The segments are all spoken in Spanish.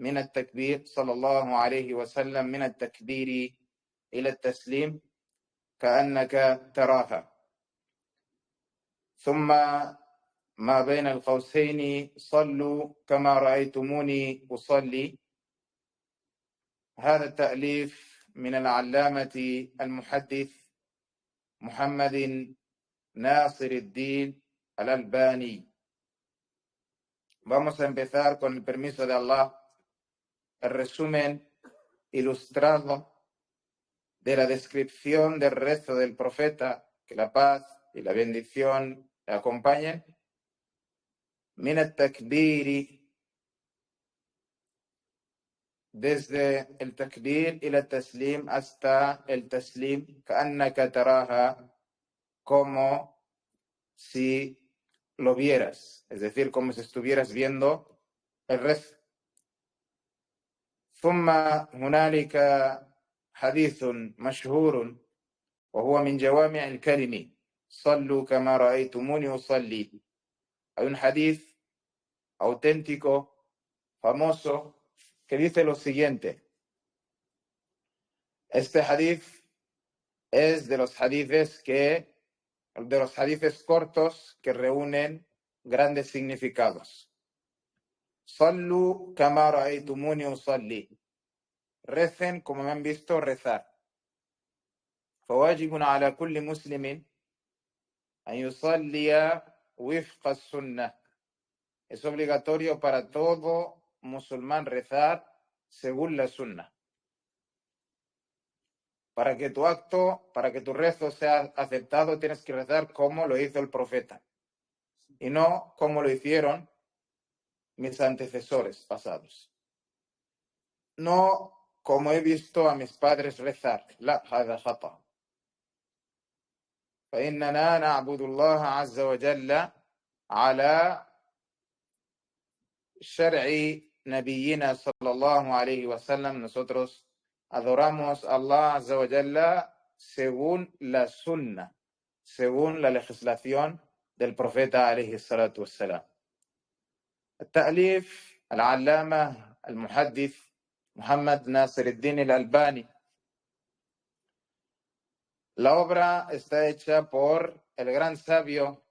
من التكبير صلى الله عليه وسلم من التكبير إلى التسليم كأنك تراها. ثم ما بين القوسين صلوا كما رأيتموني أصلي. هذا التأليف من العلامة المحدث محمد ناصر الدين الألباني. Vamos a empezar, con el permiso de Allah, el resumen ilustrado de la descripción del rezo del profeta, que la paz y la bendición le acompañen. Min al-takbiri, desde el takbir y el taslim hasta el taslim, ka'annaka taraha, como si lo vieras, es decir, como si estuvieras viendo el rezo. ثم هنالك حديث مشهور وهو من جوامع الكلم صلوا كما رأيتموني أصلي. Hay un hadith auténtico, famoso, que dice lo siguiente. Este hadith es de los hadiths cortos que reúnen grandes significados. Sallu kama ra'aytumuni usalli. Recen como me han visto rezar. فواجب على كل مسلم أن يصلي وفق السنة. Es obligatorio para todo musulmán rezar según la sunna. Para que tu rezo sea aceptado, tienes que rezar como lo hizo el profeta y no como lo hicieron mis antecesores pasados. No como he visto a mis padres rezar. لا هذا خطأ. فإننا نعبد الله عز وجل على شرع نبينا صلى الله عليه وسلم. Nosotros adoramos a Allah Azza wa Jalla según la sunna, según la legislación del profeta عليه الصلاة والسلام. التأليف العلامة المحدث محمد ناصر الدين الألباني. La obra está hecha por el gran sabio,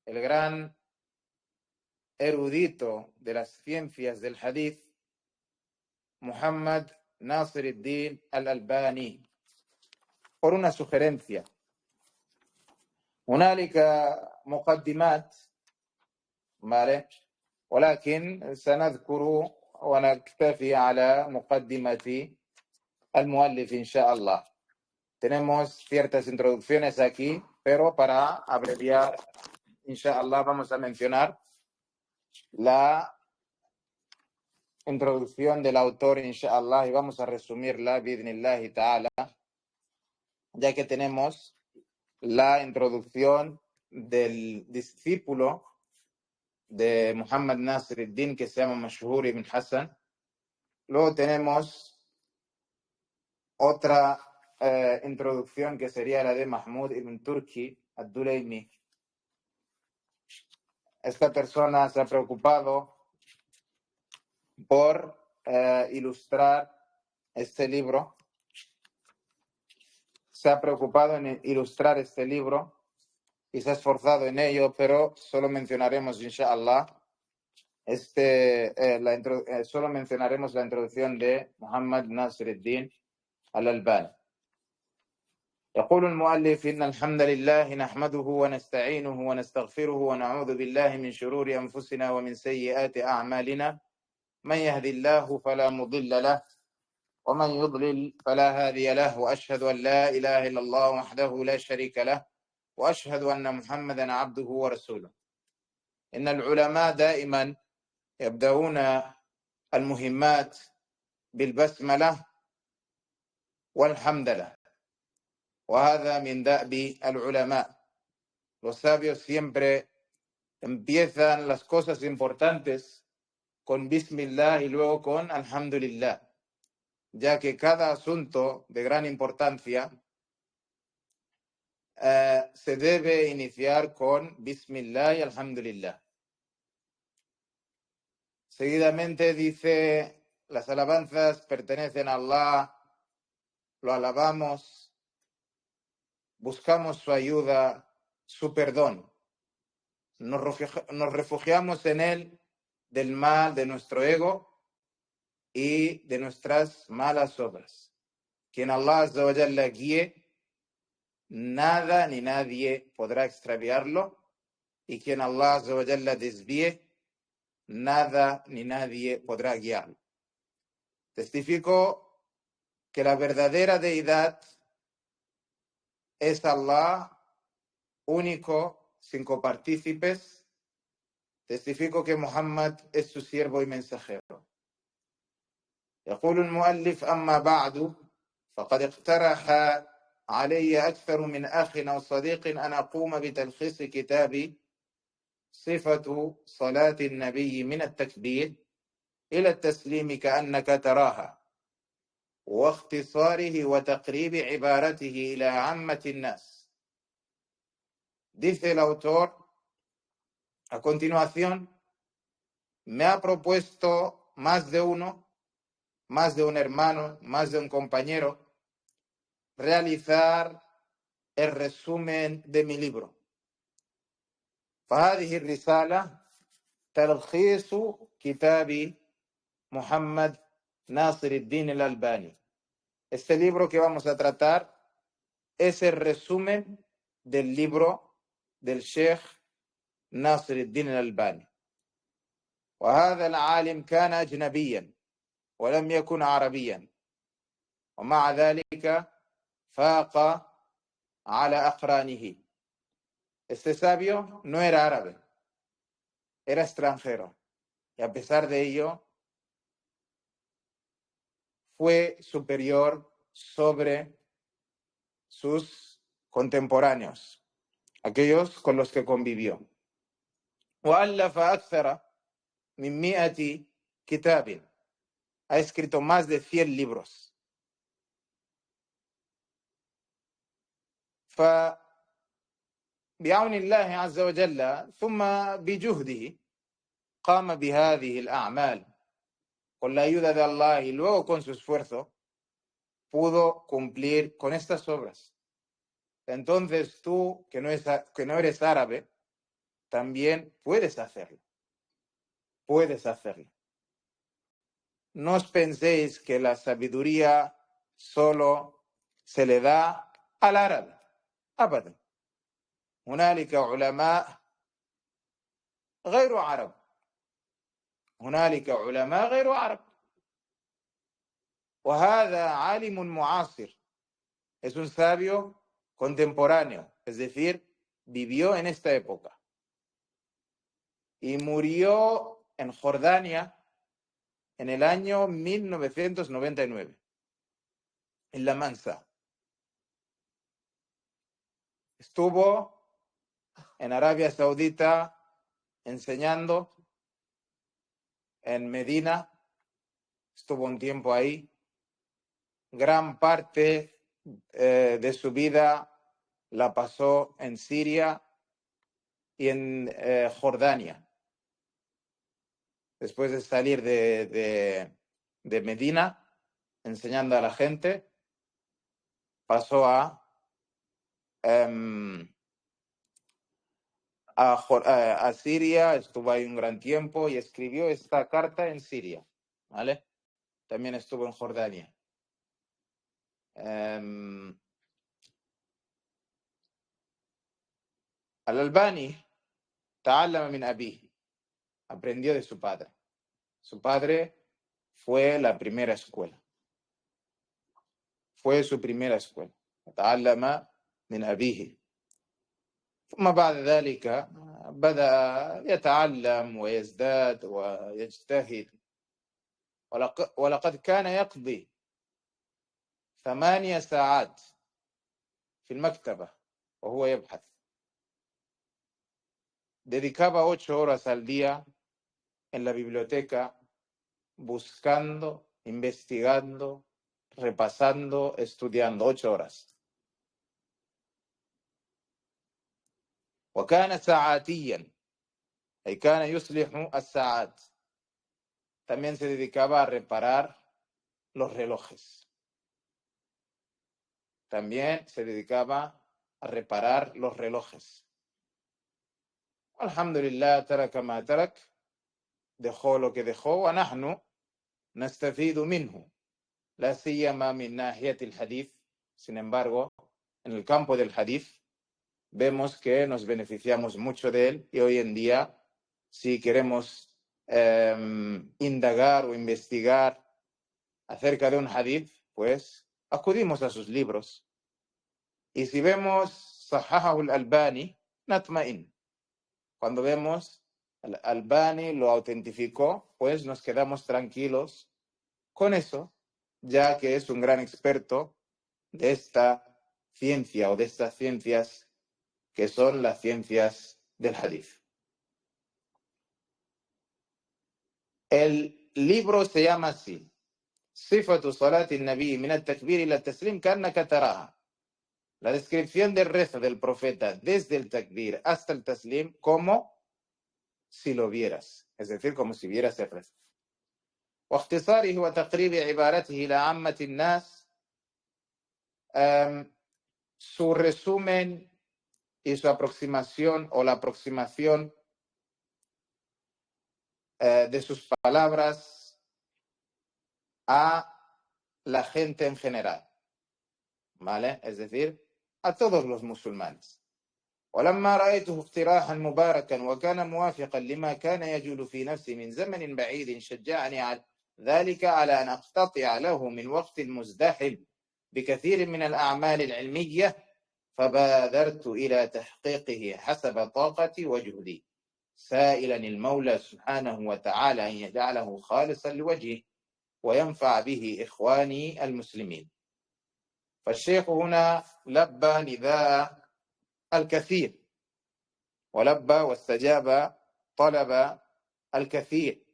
el gran erudito de las ciencias del hadith, Muhammad Nasir al-Din al-Albani, por una sugerencia. هنالك مقدمات ¿vale? ولكن سنذكر ونكتفي على مقدمة المؤلف إن شاء الله. Tenemos ciertas introducciones aquí, pero para abreviar, inshallah, vamos a mencionar la introducción del autor, inshallah, y vamos a resumirla, bi'idhnillahi ta'ala, ya que tenemos la introducción del discípulo de Muhammad Nasir al-Din, que se llama Mashhur ibn Hassan. Luego tenemos otra introducción que sería la de Mahmud ibn Turki ad-Dulaymi. Esta persona se ha preocupado por ilustrar este libro. Se ha preocupado en ilustrar este libro y se ha esforzado en ello, pero solo mencionaremos, inshallah, solo mencionaremos la introducción de Muhammad Nasir al-Din al-Albani. يقول المؤلف إن الحمد لله نحمده ونستعينه ونستغفره ونعوذ بالله من شرور أنفسنا ومن سيئات أعمالنا من يهدي الله فلا مضل له ومن يضلل فلا هادي له وأشهد أن لا إله إلا الله وحده لا شريك له وأشهد أن محمدا عبده ورسوله. إن العلماء دائما يبدأون المهمات بالبسملة والحمد لله وهذا من دأب العلماء. Los sabios siempre empiezan las cosas importantes con Bismillah y luego con Alhamdulillah, ya que cada asunto de gran importancia se debe iniciar con Bismillah y Alhamdulillah. Seguidamente dice, las alabanzas pertenecen a Allah, lo alabamos, buscamos su ayuda, su perdón. Nos refugiamos en Él del mal de nuestro ego y de nuestras malas obras. Quien Allah Azza wa Jalla guíe, nada ni nadie podrá extraviarlo, y quien Allah Azza wa Jalla desvíe, nada ni nadie podrá guiarlo. Testifico que la verdadera deidad es Allah, único, sin copartícipes. Testifico que Muhammad es su siervo y mensajero. يقول المؤلف أما بعد فقد اقترح علي أكثر من أخ أو صديق أن أقوم بتلخيص كتاب صفة صلاة النبي من التكبير إلى التسليم كأنك تراها واختصاره وتقريب عبارته إلى عامة الناس. Dice el autor, a continuación, me ha propuesto más de uno, más de un hermano, más de un compañero, realizar el resumen de mi libro. فهذه الرسالة تلخيص كتاب محمد ناصر الدين الألباني. Este libro que vamos a tratar es el resumen del libro del Sheikh ناصر الدين الألباني. وهذا العالم كان أجنبيا ولم يكن عربيا، ومع ذلك فاق على أقرانه. Este sabio no era árabe, era extranjero, y a pesar de ello fue superior sobre sus contemporáneos, aquellos con los que convivió. وألف أكثر من 100 كتاب, ha escrito más de 100 libros. فبعون الله عز وجل ثم بجهده قام بهذه الأعمال. Con la ayuda de Allah y luego con su esfuerzo pudo cumplir con estas obras. Entonces tú, que no eres árabe, también puedes hacerlo. Puedes hacerlo. No os penséis que la sabiduría solo se le da al árabe. أبدا. هنالك علماء غير عرب. هنالك علماء غير عرب. وهذا عالم معاصر. Es un sabio contemporáneo, es decir, vivió en esta época. Y murió en Jordania en el año 1999, en La Mansa. Estuvo en Arabia Saudita enseñando en Medina, estuvo un tiempo ahí. Gran parte de su vida la pasó en Siria y en Jordania. Después de salir de Medina, enseñando a la gente, pasó a Siria, estuvo ahí un gran tiempo y escribió esta carta en Siria, ¿vale? También estuvo en Jordania. Al-Albani ta'allama min abihi, aprendió de su padre. Su padre fue la primera escuela. Fue su primera escuela. تعلم من أبيه. ثم بعد ذلك بدأ يتعلم ويزداد ويجتهد. ولقد كان يقضي 8 ساعات في المكتبة وهو يبحث. Dedicaba 8 horas al día en la biblioteca buscando, investigando, repasando, estudiando. 8 horas. وكان ساعاتيا أي كان يصلح الساعات. también se dedicaba a reparar los relojes. También se dedicaba a reparar los relojes. Alhamdulillah, taraka ma tarak, dejó lo que dejó, wa nahnu nastafidu minhu, la siyama min nahiyat al-hadith. Sin embargo, en el campo del hadith vemos que nos beneficiamos mucho de él, y hoy en día, si queremos indagar o investigar acerca de un hadith, pues acudimos a sus libros. Y si vemos Sahahahu al-Albani, natma'in. Cuando vemos al-Albani lo autentificó, pues nos quedamos tranquilos con eso, ya que es un gran experto de esta ciencia o de estas ciencias que son las ciencias del hadith. El libro se llama así: Sifatu salati an-nabi min at-takbir ila at-taslim ka'annaka taraha. La descripción del rezo del profeta desde el takbir hasta el taslim como si lo vieras, es decir, como si vieras el rezo. واختصاره وتقريب عبارته إلى عامة الناس. Su resumen y su aproximación, o la aproximación de sus palabras a la gente en general, ¿vale? Es decir, a todos los musulmanes. ولما رأيته اقتراحا مباركا وكان موافقا لما كان يجول في نفسي من زمن بعيد شجعني على ذلك على أن أقتطع له من وقت مزدحم بكثير من الأعمال العلمية، فبادرت إلى تحقيقه حسب طاقتي وجهدي، سائلا المولى سبحانه وتعالى أن يجعله خالصا لوجهه وينفع به إخواني المسلمين. فالشيخ هنا لبى نداء الكثير، ولبى واستجاب طلب الكثير.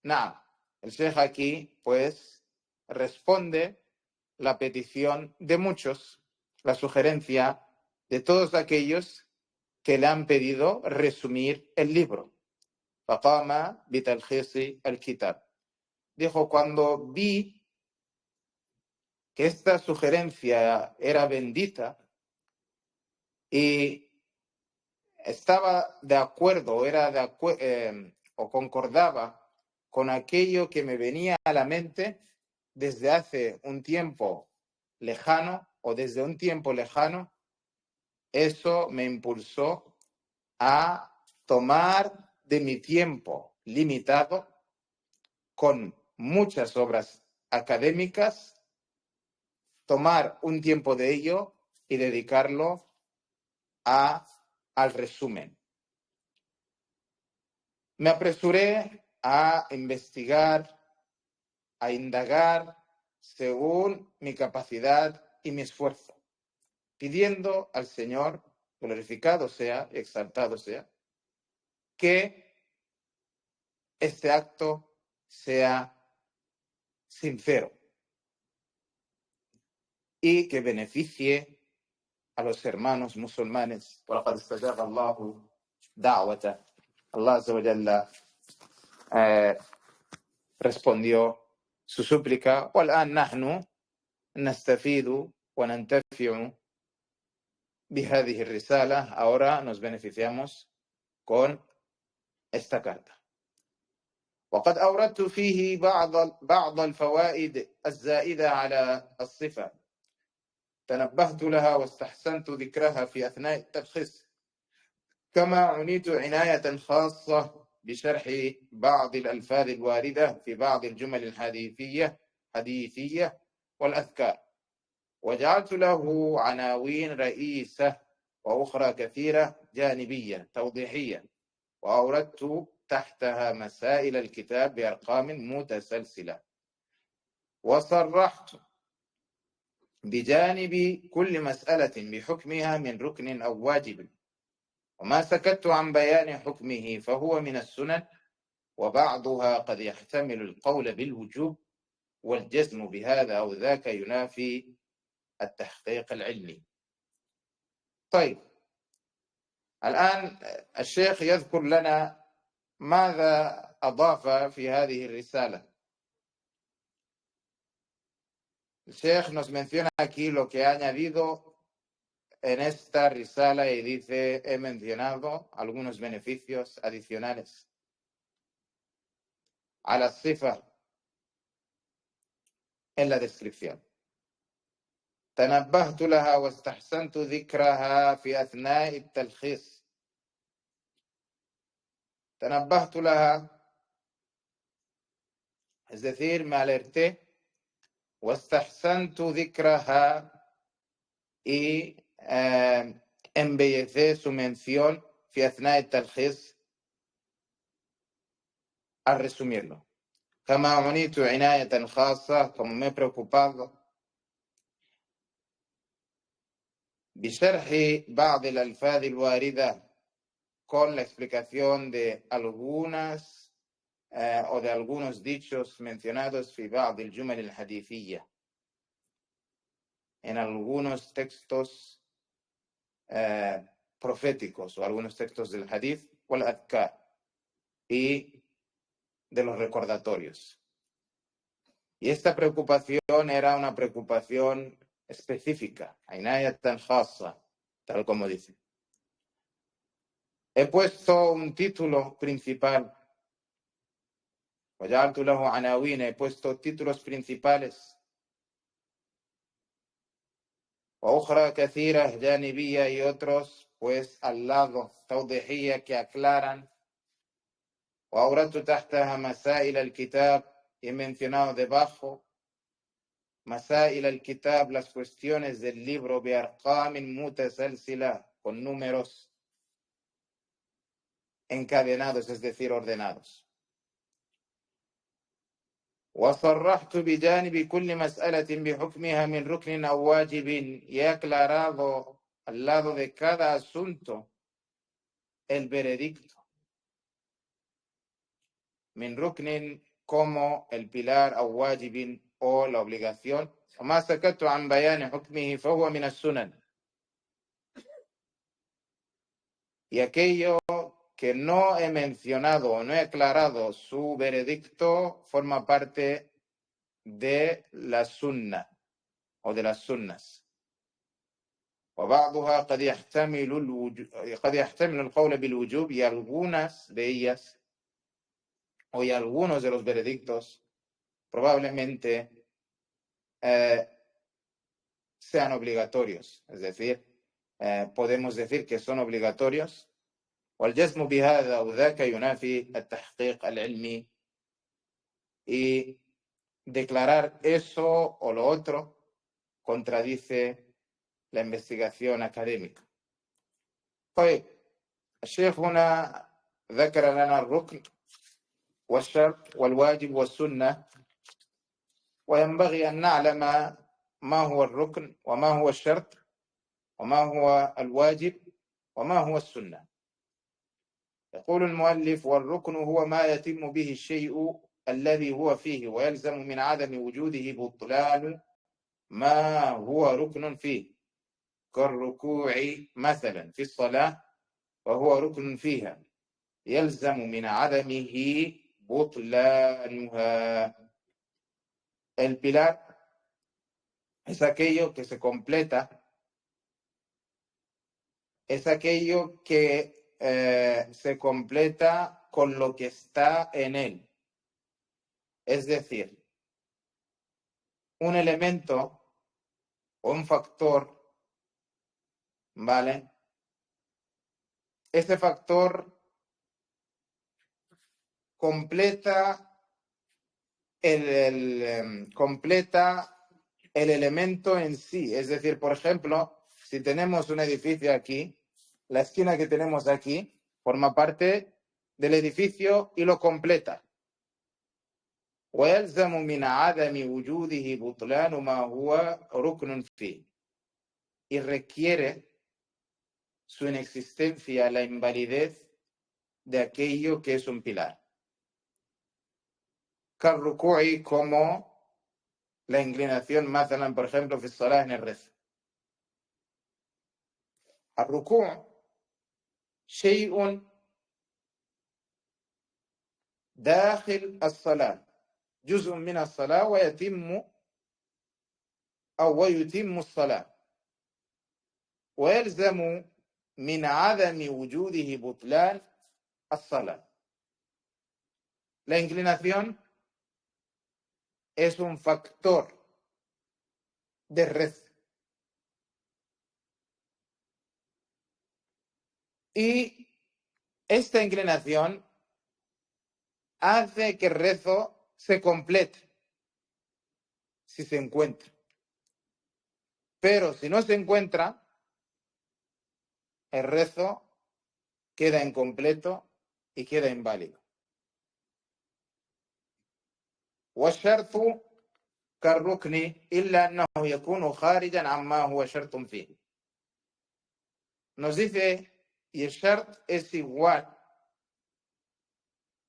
نعم, el Sheikh aquí pues responde la petición de muchos, la sugerencia de todos aquellos que le han pedido resumir el libro. فقام بتلخيص الكتاب. Dijo, cuando vi que esta sugerencia era bendita y estaba de acuerdo, o concordaba con aquello que me venía a la mente desde hace un tiempo lejano, o desde un tiempo lejano, eso me impulsó a tomar de mi tiempo limitado, con muchas obras académicas, tomar un tiempo de ello y dedicarlo al resumen. Me apresuré a investigar, a indagar según mi capacidad y mi esfuerzo, pidiendo al Señor, glorificado sea, exaltado sea, que este acto sea sincero y que beneficie a los hermanos musulmanes. وَلَقَدْ اسْتَجَابَ اللَّهُ دَعْوَةَ. Allah Azza wa Jalla respondió su súplica. وَالْآنَ نَحْنُ نَسْتَفِيدُ وَنَنْتَفِعُ بِهَذِهِ الرِّسَالَةِ. Ahora nos beneficiamos con esta carta. وقد أوردت فيه بعض الفوائد الزائدة على الصفة، تنبهت لها واستحسنت ذكرها في أثناء التلخيص، كما عنيت عناية خاصة بشرح بعض الألفاظ الواردة في بعض الجمل الحديثية والأذكار، وجعلت له عناوين رئيسة وأخرى كثيرة جانبية توضيحية، وأوردت تحتها مسائل الكتاب بأرقام متسلسلة، وصرحت بجانب كل مسألة بحكمها من ركن أو واجب، وما سكت عن بيان حكمه فهو من السنن، وبعضها قد يحتمل القول بالوجوب والجزم بهذا أو ذاك ينافي التحقيق العلمي. طيب, الآن الشيخ يذكر لنا ماذا أضاف في هذه الرسالة. El Sheikh nos menciona aquí lo que ha añadido en esta risala y dice: he mencionado algunos beneficios adicionales a la sifa en la descripción. تنبهت لها واستحسنت ذكرها في أثناء التلخيص. تنبهت لها, es decir, me alerté. واستحسنت ذكرها, y embellecé su mención في أثناء التلخيص, al resumirlo. كما عنيت عناية خاصة, como me he preocupado بشرح بعض الألفاظ الواردة, con la explicación de algunas o de algunos dichos mencionados في بعض الجمل الحديثية, en algunos textos proféticos o algunos textos del hadith والأذكار y de los recordatorios. Y esta preocupación era una preocupación específica, عناية خاصة, tal como dice. He puesto un título principal, وجعلت له عناوين, he puesto títulos principales, وأخرى كثيرة جانبية, y otros pues al lado, توضيحية, que aclaran. وأوردت تحتها مسائل الكتاب, he mencionado debajo مسائل الكتاب, las cuestiones del libro, بأرقام متسلسلة, con números encadenados, es decir, ordenados. وصرحت بجانب كل مسألة بحكمها من ركن أو واجب, y he aclarado al lado de cada asunto el veredicto. من ركن, como el pilar, أو واجب, o la obligación. وما سكت عن بيان حكمه فهو من السنن, y aquello que no he mencionado o no he aclarado su veredicto forma parte de la sunna o de las sunnas. وبعضها قد يحتمل القول بالوجوب, y algunas de ellas o y algunos de los veredictos probablemente sean obligatorios, es decir, podemos decir que son obligatorios. والجزم بهذا أو ذاك ينافي التحقيق العلمي, y declarar eso o lo otro contradice la investigación académica. طيب, الشيخ هنا ذكر لنا الركن والشرط والواجب والسنة, وينبغي أن نعلم ما هو الركن وما هو الشرط وما هو الواجب وما هو السنة. يقول المؤلف: والركن هو ما يتم به الشيء الذي هو فيه, ويلزم من عدم وجوده بطلان ما هو ركن فيه, كالركوع مثلا في الصلاة, وهو ركن فيها, يلزم من عدمه بطلانها. El pilar es aquello que se completa, es aquello que se completa con lo que está en él. Es decir, un elemento o un factor, ¿vale? Ese factor completa completa el elemento en sí. Es decir, por ejemplo, si tenemos un edificio aquí, la esquina que tenemos aquí forma parte del edificio y lo completa. ويلزم من عدم وجوده بطلان ما هو ركن فيه, y requiere su inexistencia la invalidez de aquello que es un pilar. كالركوع, como la inclinación, مثلا, por ejemplo, في الصلاة, en el rezo. الركوع شيء داخل الصلاة جزء من الصلاة ويتم الصلاة، ويلزم من عدم وجوده بطلان الصلاة. La inclinación es un factor de rezo. Y esta inclinación hace que el rezo se complete si se encuentra. Pero si no se encuentra, el rezo queda incompleto y queda inválido. والشرط كالركن إلا أنه يكون خارجا عما هو شرط فيه. Nos dice, y el shart es igual,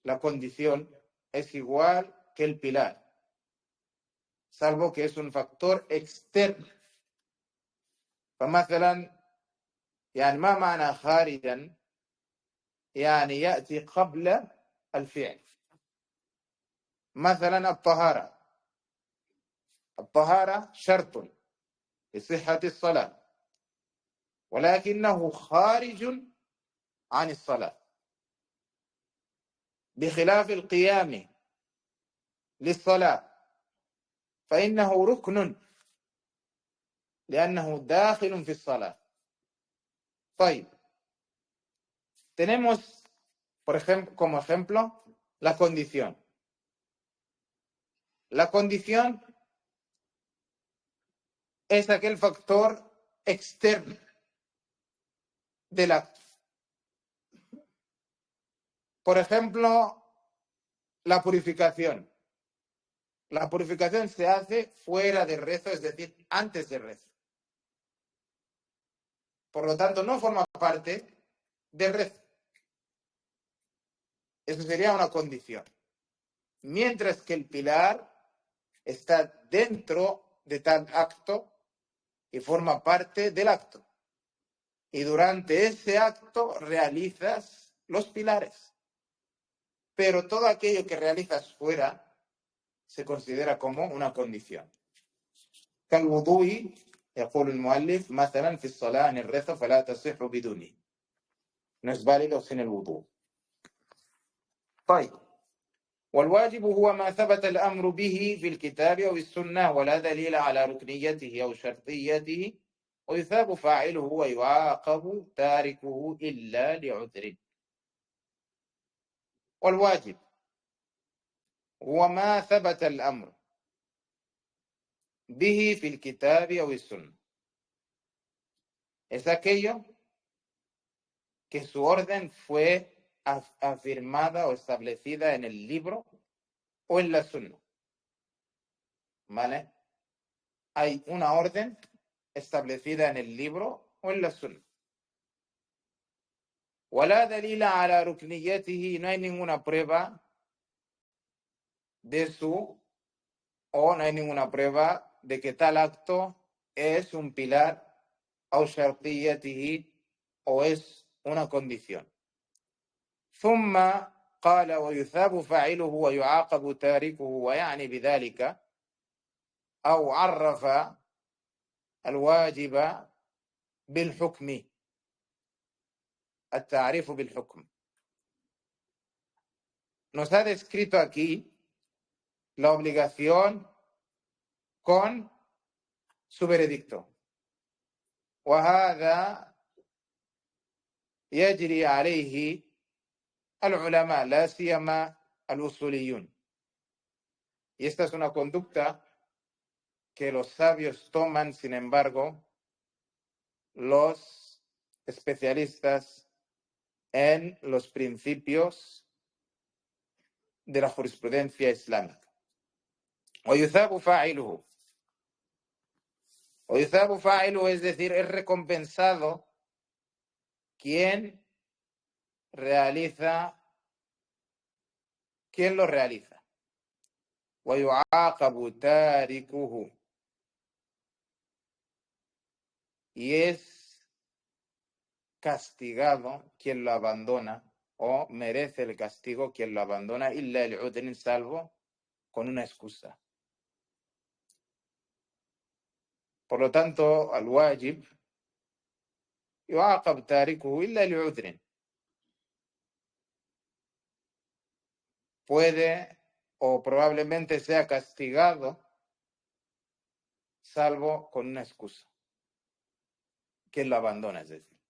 la condición es igual que el pilar, salvo que es un factor externo. فمثلا يعني ما معنى خارجا؟ يعني يأتي قبل الفعل. مثلا الطهارة شرط لصحة الصلاة، ولكنه خارج عن الصلاة، بخلاف القيام للصلاة فإنه ركن لأنه داخل في الصلاة. طيب، tenemos como ejemplo la condición. La condición es aquel factor externo del acto. Por ejemplo, la purificación. La purificación se hace fuera de rezo, es decir, antes de rezo. Por lo tanto, no forma parte del rezo. Eso sería una condición. Mientras que el pilar está dentro de tal acto y forma parte del acto. Y durante ese acto realizas los pilares. Pero todo aquello que realizas fuera se considera como una condición. كالوضوء يقول المؤلف مثلا في الصلاة en el rezo فلا تصح بدونه. No es válido sin el wudu. طيب، والواجب هو ما ثبت الأمر به في الكتاب أو السنة ولا دليل على ركنيته أو شرطيته ويثاب فاعله ويعاقب تاركه إلا لعذر. والواجب هو ما ثبت الأمر به في الكتاب أو السنة. Es aquello que su orden fue afirmada o establecida en el libro o en la sunna. ¿Vale? Hay una orden establecida en el libro o en la sunna. ولا دليل على ركنيته, no hay ninguna prueba de su, o no hay ninguna prueba de que tal acto es un pilar, أو شرطيته, o es una condición. ثم قال ويثاب فاعله ويعاقب تاركه ويعني بذلك أو عرف الواجب بالحكم. التعريف بالحكم. Nos ha descrito aquí la obligación con su veredicto. وهذا يجري عليه العلماء لا سيما الأصوليون. Y esta es una conducta que los sabios toman, sin embargo, los especialistas en los principios de la jurisprudencia islámica. ويثاب فاعله. ويثاب فاعله, es decir, es recompensado quien lo realiza. ويعاقب تاركه, y es castigado quien lo abandona o merece el castigo quien lo abandona, illa li'udhrin, salvo con una excusa. Por lo tanto, al wajib yu'aqab tarikuhu illa li'udhrin. Puede o probablemente sea castigado salvo con una excusa. Quien lo abandona, es decir.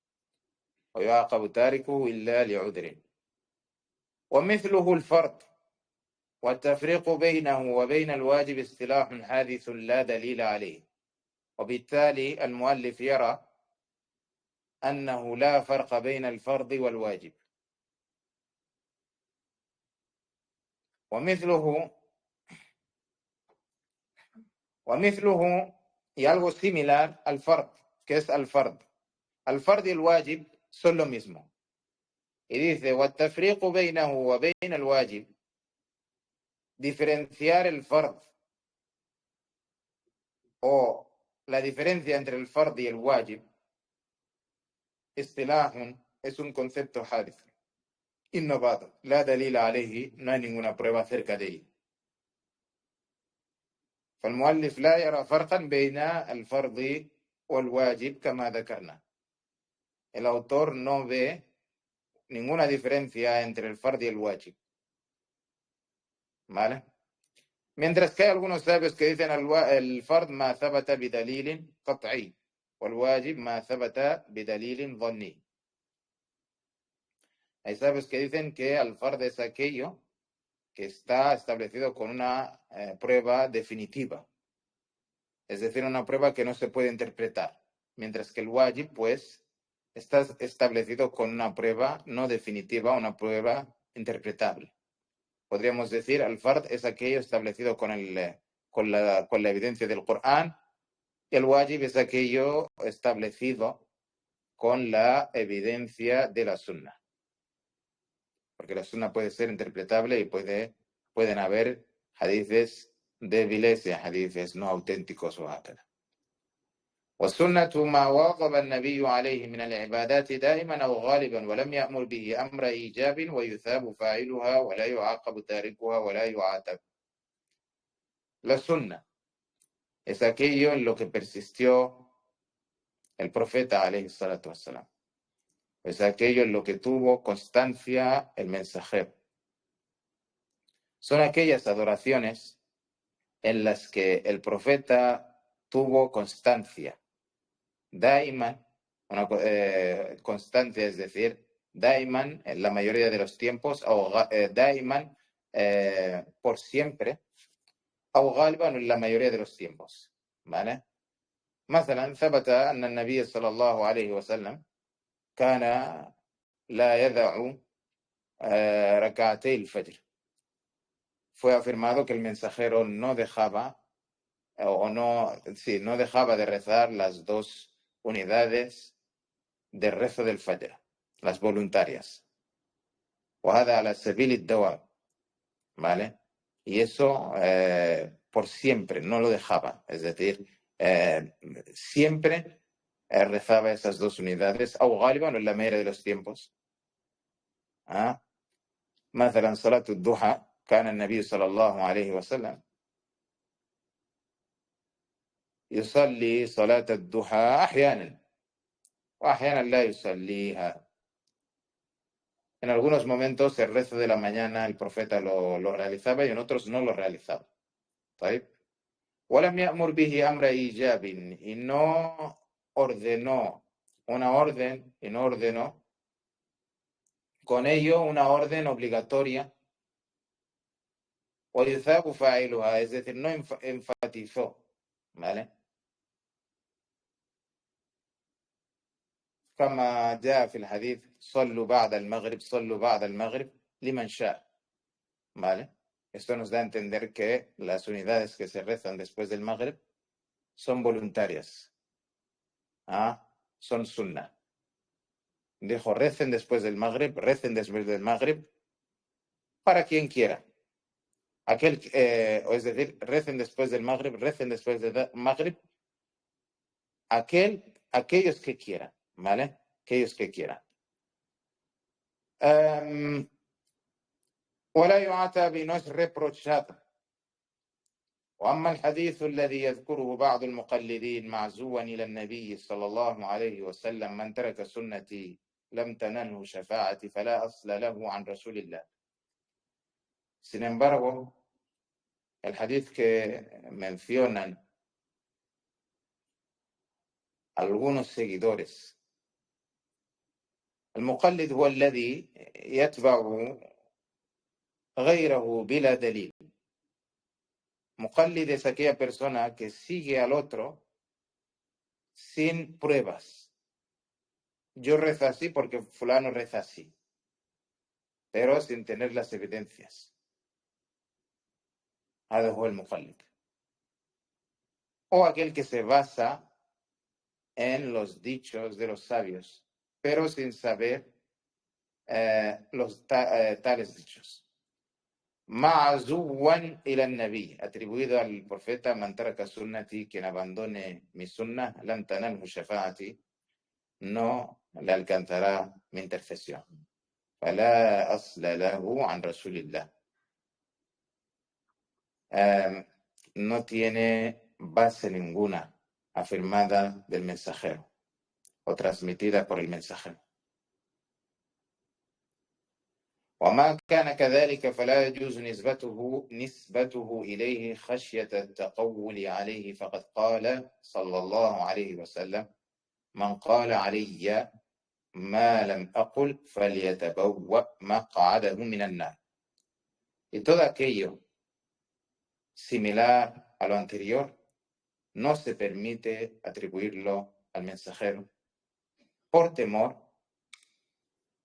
ويعاقب تاركه إلا لعذر. ومثله الفرض والتفريق بينه وبين الواجب اصطلاح حادث لا دليل عليه، وبالتالي المؤلف يرى أنه لا فرق بين الفرض والواجب. ومثله y algo similar al fard, que es al fard. Al fard y el wajib son lo mismo. Y dice, والتفريق بينه وبين الواجب, diferenciar el fard o la diferencia entre el fard y el wajib, istilahun, es un concepto hadith, innovado. La dalila alayhi, no hay ninguna prueba acerca de él. فالمؤلف لا يرى فرقا بين الفرض والواجب كما ذكرنا. El autor no ve ninguna diferencia entre el fard y el wajib. ¿Vale? Mientras que hay algunos sabios que dicen el fard ma thabata bidalilin qat'i wal wajib ma thabata bidalilin dhanni. Hay sabios que dicen que el fard es aquello que está establecido con una prueba definitiva, es decir, una prueba que no se puede interpretar, mientras que el wajib, pues, está establecido con una prueba no definitiva, una prueba interpretable. Podríamos decir, el fard es aquello establecido con la evidencia del Corán, y el wajib es aquello establecido con la evidencia de la sunna. Porque la sunna puede ser interpretable y pueden haber hadices débiles y hadices no auténticos o هكذا. والسنة ما واظب النبي عليه من العبادات دائما أو غالبا ولم يأمر به أمر إيجاب ويثاب فاعلها ولا يعاقب تاركها ولا يعاتب. La sunna es aquello en lo que persistió el profeta alayhi salatu wassalam. Es aquello en lo que tuvo constancia el mensajero. Son aquellas adoraciones en las que el profeta tuvo constancia. Daiman, una constancia, es decir, daiman en la mayoría de los tiempos, o daiman por siempre, o galiban en la mayoría de los tiempos. ¿Vale? مثلا ثبت أن النبي صلى الله عليه وسلم كان لا يدع ركعتي الفجر. Fue afirmado que el mensajero no dejaba no dejaba de rezar las 2 unidades de rezo del Fajr, las voluntarias. وهذا على سبيل الدوام, ¿vale? Y eso por siempre, no lo dejaba. Es decir, siempre rezaba esas 2 unidades, أو غالبا en la mayoría de los tiempos. مثلا صلاة الضحى كان النبي صلى الله عليه وسلم يصلي صلاة الضحى أحيانا وأحيانا لا يصليها. En algunos momentos el rezo de la mañana el profeta lo realizaba y en otros no lo realizaba. ¿طيب? ولم يأمر به أمر إيجاب, y no ordenó una orden, y no ordenó con ello una orden obligatoria. ويثاب فاعلها, es decir, no enfatizó, ¿vale? كما جاء في الحديث صلوا بعد المغرب لمن شاء. ¿Vale? Esto nos da a entender que las unidades que se rezan después del Maghrib son voluntarias. Son sunnah. Dijo, recen después del Maghrib para quien quiera. Es decir, recen después del Maghrib aquellos que quieran, ¿vale? Aquellos que quieran. ولا يعاتب, no es reprochado. وأما الحديث الذي يذكره بعض المقلدين معزوا إلى النبي صلى الله عليه وسلم: من ترك سنتي لم تنله شفاعتي, فلا أصل له عن رسول الله. Sin embargo, el hadith que mencionan algunos seguidores, المقلد هو الذي يتبع غيره بلا دليل. Muqallid es aquella persona que sigue al otro sin pruebas. Yo rezo así porque fulano reza así, pero sin tener las evidencias. هذا هو المقلد. O aquel que se basa en los dichos de los sabios, pero sin saber los tales dichos. Ma'zuwan ila nabi, atribuido al profeta: man taraka sunnati, quien abandone mi sunnah, lam tanalhu shafa'ati, no le alcanzará mi intercesión. Fala asla lahu an rasulillah. No tiene base ninguna afirmada del mensajero o transmitida por el mensajero. وما كان كذلك فلا يجوز نسبته إليه خشية التقول عليه, فقد قال صلى الله عليه وسلم: من قال علي ما لم أقل فليتبوأ مقعده من النار. Y todo aquello similar a lo anterior no se permite atribuirlo al mensajero por temor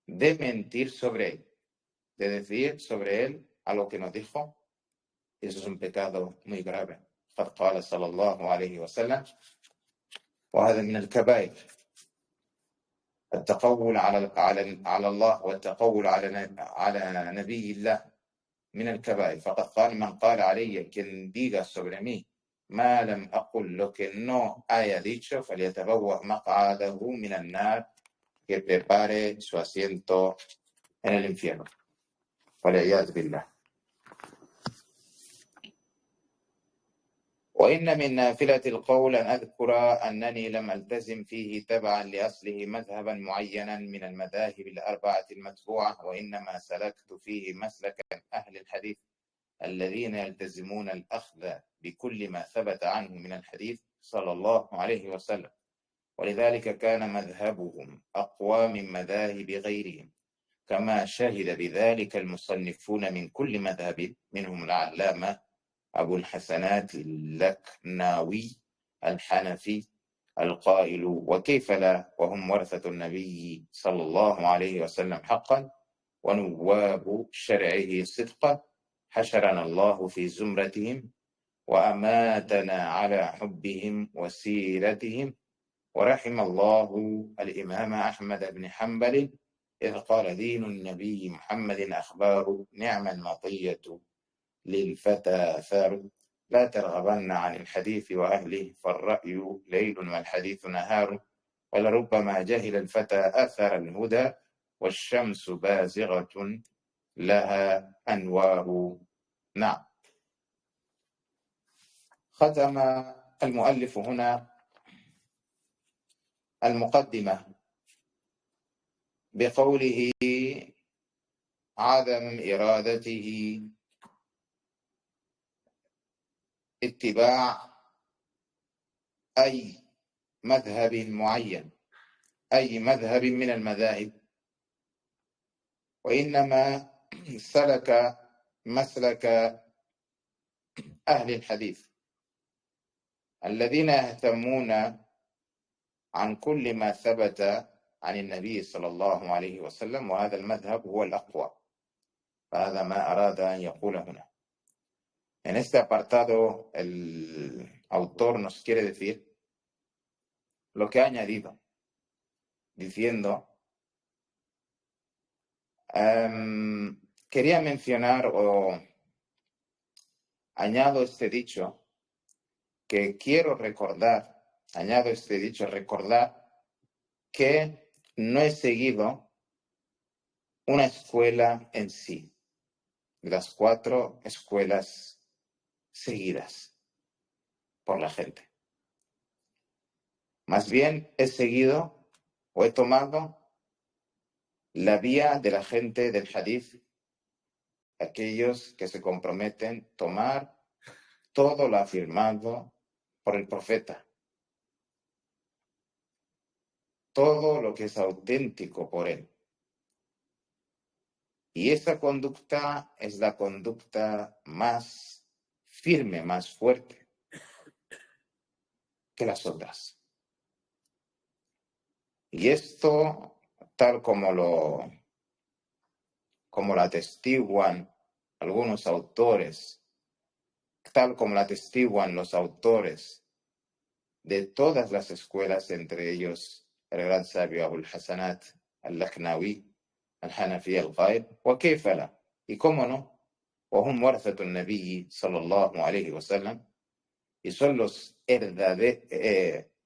de mentir sobre él, de decir sobre él a lo que nos dijo. Eso es un pecado muy grave. قد قال صلى الله عليه وسلم: وهذا من الكبائر التقول على الله والتقول على نبي الله من الكبائر. فقد قال: من قال علي, quien diga sobre mí, ما لم أقل, lo que no haya dicho, فليتبوأ مقعده من النار, que prepare su asiento en el infierno. والعياذ بالله. وإن من نافلة القول أن أذكر أنني لم ألتزم فيه تبعا لأصله مذهبا معينا من المذاهب الأربعة المتبوعة, وإنما سلكت فيه مسلك أهل الحديث الذين يلتزمون الأخذ بكل ما ثبت عنه من الحديث صلى الله عليه وسلم, ولذلك كان مذهبهم أقوى من مذاهب غيرهم, كما شهد بذلك المصنفون من كل مذهب, منهم العلامة أبو الحسنات اللكناوي الحنفي القائل: وكيف لا وهم ورثة النبي صلى الله عليه وسلم حقا ونواب شرعه صدقا, حشرنا الله في زمرتهم وأماتنا على حبهم وسيرتهم. ورحم الله الإمام أحمد بن حنبل إذ قال: دين النبي محمد أخبار, نعم المطية للفتى ثار, لا ترغبن عن الحديث وأهله, فالرأي ليل والحديث نهار, ولربما جهل الفتى أثر الهدى, والشمس بازغة لها أنوار. نعم. ختم المؤلف هنا المقدمة بقوله: عدم إرادته اتباع أي مذهب معين, أي مذهب من المذاهب, وإنما سلك مسلك أهل الحديث الذين يهتمون عن كل ما ثبت عن النبي صلى الله عليه وسلم, وهذا المذهب هو الأقوى. فهذا ما أراد أن يقول هنا. En este apartado, el autor nos quiere decir lo que ha añadido, diciendo: quería mencionar o añado este dicho que quiero recordar, recordar que no he seguido una escuela en sí, de las 4 escuelas seguidas por la gente. Más bien he seguido o he tomado la vía de la gente del hadith, aquellos que se comprometen a tomar todo lo afirmado por el profeta, todo lo que es auténtico por él. Y esa conducta es la conducta más firme, más fuerte que las otras. Y esto, tal como lo atestiguan algunos autores, tal como lo atestiguan los autores de todas las escuelas, entre ellos el gran sabio Abul Hasanat al-Laknawi, al-Hanafi al-Ghaib, وكيف لا, y cómo no, وهم ورثة النبي صلى الله عليه وسلم, y son los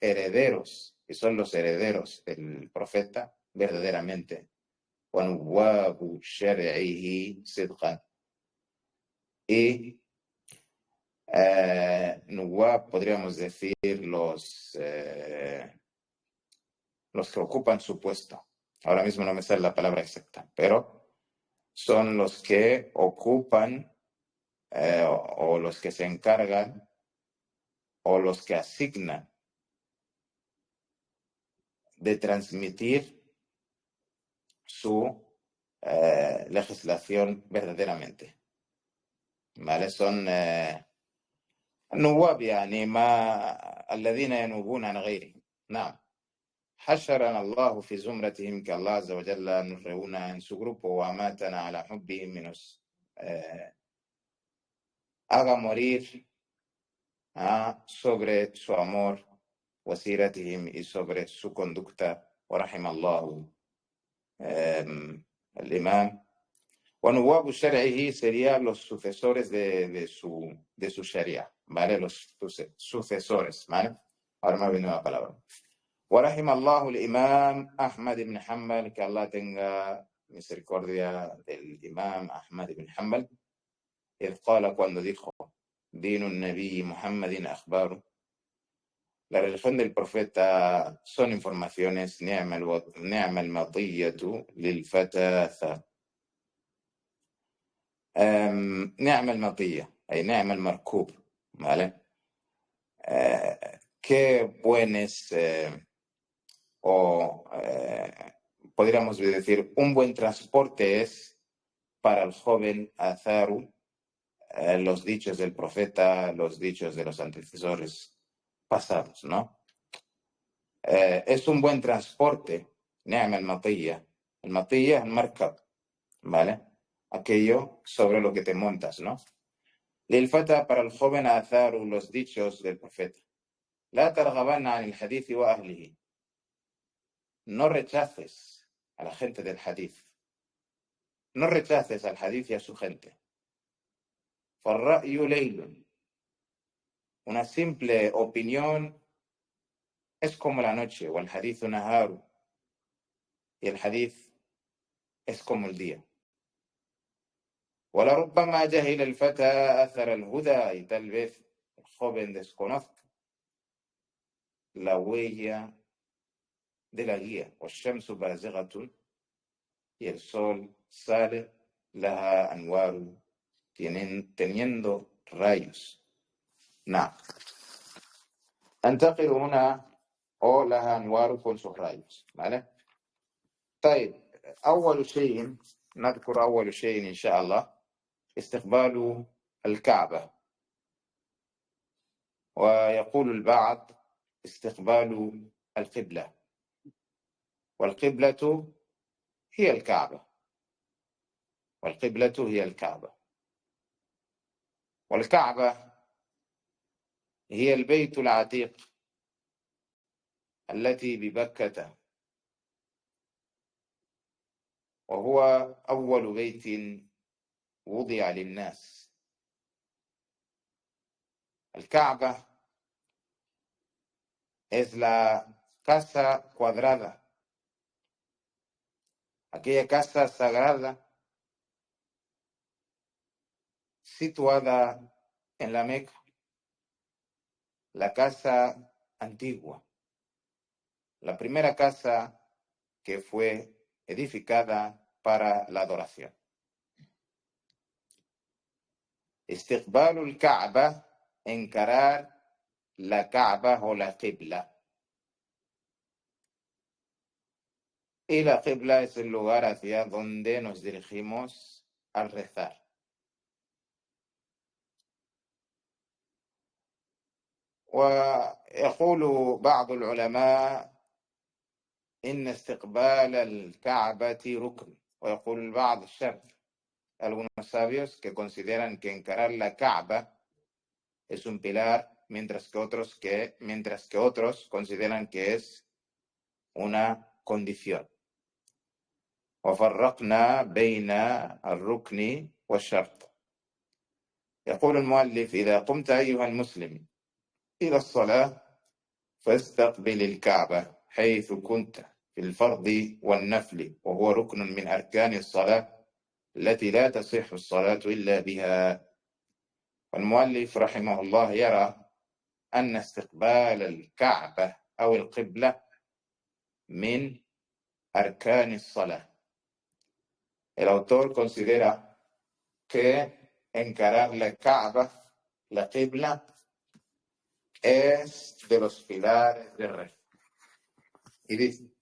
herederos, y son los herederos del profeta verdaderamente. ونواب شرعه صدقا. Y Nuwab, podríamos decir, los que ocupan su puesto. Ahora mismo no me sale la palabra exacta, pero son los que ocupan o los que se encargan o los que asignan de transmitir su legislación verdaderamente. ¿Vale? Son النواب يعني ما الذين ينوبون عن غيرهم. نعم. حشرنا الله في زمرتهم, que Allah Azza wa Jalla nos reúna en su grupo, وأماتنا على حبهم, menos haga morir sobre su amor, وسيرتهم, y sobre su conducta, ورحم الله الإمام. ونواب شرعه serían los sucesores de su sharia, ¿vale? Los sucesores, ¿vale? Ahora me ha venido la palabra. ورحم الله الإمام أحمد بن حنبل, que Allah tenga misericordia del Imam Ahmad ibn Hanbal, إذ قال, cuando dijo, دين النبي محمد أخبار, la religión del profeta son informaciones, نعم المطية للفتى ثار. نعم المطية, أي نعم المركوب, ¿vale? Qué buen es, podríamos decir, un buen transporte es para el joven Atharu, los dichos del profeta, los dichos de los antecesores pasados, ¿no? Es un buen transporte, نعم المطية. El matiyya es el markab, ¿vale? Aquello sobre lo que te montas, ¿no? للفتى, para el joven Atharu, los dichos del profeta. لا ترغبن عن الحديث وأهله. No rechaces a la gente del hadith. No rechaces al hadith y a su gente. فالرأي ليل. Una simple opinión es como la noche, o el hadith naharu, y el hadith es como el día. ولربما جهل الفتى أثر الهدى, y tal vez el joven desconozca la huella de la guía. والشمس بازغة, y el sol sale, لها أنوار, teniendo rayos. نعم. أنتقل هنا, o لها أنوار, con sus rayos, ¿vale? طيب, نذكر أول شيء إن شاء الله استقبال الكعبة. ويقول البعض استقبال القبلة, والقبلة هي الكعبة, والقبلة هي الكعبة, والكعبة هي البيت العتيق التي ببكة, وهو أول بيت وضع للناس. الكعبة es la casa cuadrada aquella casa sagrada situada en la Meca, la casa antigua, la primera casa que fue edificada para la adoración. Istiqbalul Kaaba, encarar la Kaaba o la Qibla. Y la Qibla es el lugar hacia donde nos dirigimos al rezar. ويقول بعض العلماء إن استقبال الكعبة ركن ويقول البعض شرط. Algunos sabios que consideran que encarar la Kaaba es un pilar, mientras que otros consideran que es una condición. وفرقنا بين الركن والشرط. يقول المؤلف: إذا قمت أيها المسلم إلى الصلاة فاستقبل الكعبة حيث كنت في الفرض والنفل، وهو ركن من أركان الصلاة التي لا تصح الصلاة إلا بها. والمؤلف رحمه الله يرى أن استقبال الكعبة أو القبلة من أركان الصلاة. El autor considera que encarar la Kaaba, la Qibla, es de los pilares del rezo. Y dice: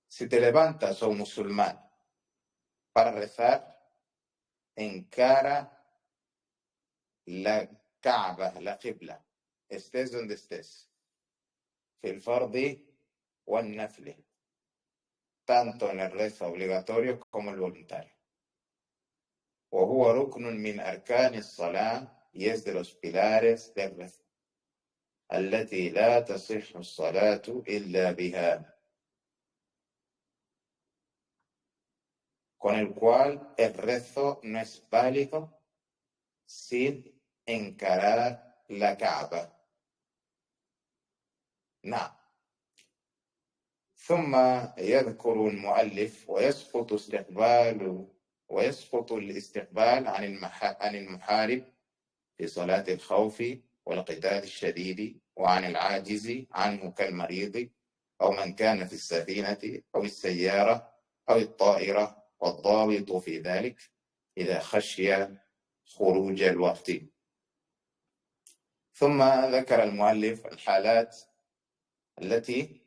si te levantas, oh musulmán, para rezar, encara la Kaaba, la Qibla, estés donde estés, fil fardi wal nafli, tanto en el rezo obligatorio como el voluntario. وهو ركن من أركان الصلاة, y es de los pilares del rezo, التي لا تصح الصلاة إلا بها, con el cual el rezo no es válido sin encarar la Kaaba. نعم. ثم يذكر المؤلف ويسقط الاستقبال عن المحارب في صلاة الخوف والقتال الشديد وعن العاجز عنه كالمريض أو من كان في السفينة أو السيارة أو الطائرة والضابط في ذلك إذا خشي خروج الوقت. ثم ذكر المؤلف الحالات التي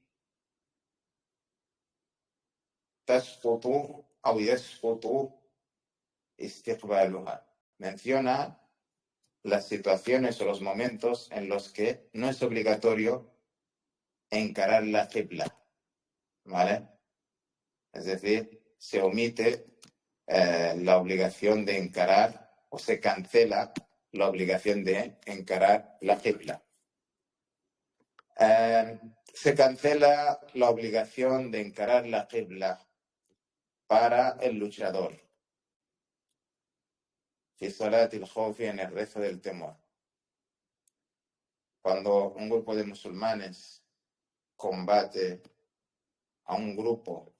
تسقط أو يسقط استقبالها. Menciona las situaciones o los momentos en los que no es obligatorio encarar la qibla, ¿vale? Es decir, se omite la obligación de encarar, o se cancela la obligación de encarar la qibla. Se cancela la obligación de encarar la qibla para el luchador, fi salat al-khawfi, en el rezo del temor. Cuando un grupo de musulmanes combate a un grupo